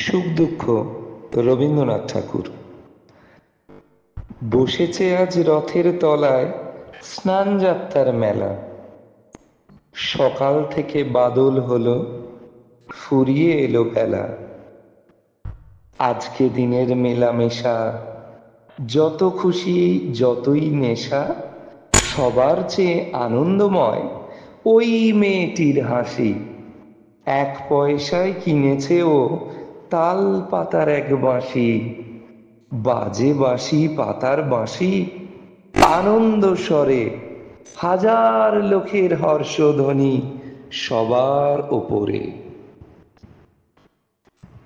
সুখ দুঃখ রবীন্দ্রনাথ ঠাকুর। বসেছে আজ রথের তলায় স্নান যাত্রার মেলা। সকাল থেকে বাদল হলো, ফুরিয়ে এলো বেলা। আজকে দিনের মেলামেশা, যত খুশি যতই নেশা, সবার চেয়ে আনন্দময় ওই মেয়েটির হাসি। 1 পয়সায় কিনেছে ও তাল পাতার এক বাঁশি। বাজে বাঁশি পাতার বাঁশি, আনন্দ স্বরে হাজার লোকের হর্ষধ্বনি সবার ওপরে।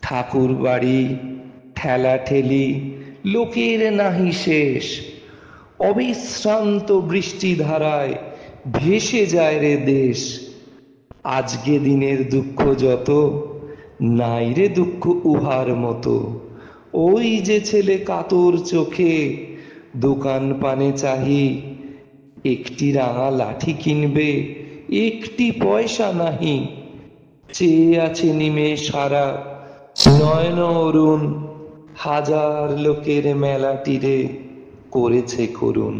ঠাকুর বাড়ি ঠেলাঠেলি, লোকের নাহি শেষ। অবিশ্রান্ত বৃষ্টিধারায় ভেসে যায় রে দেশ। আজকে দিনের দুঃখ যত, নাই রে দুঃখ উহার মতো। ওই যে ছেলে কাতর চোখে দোকান পানে চাহি, একটি রাঙা লাঠি কিনবে, 1 পয়সা নাহি। চেয়ে আছে নিমেষ হারা, নয়ন অরুণ, হাজার লোকের মেলাটিরে করেছে করুণ।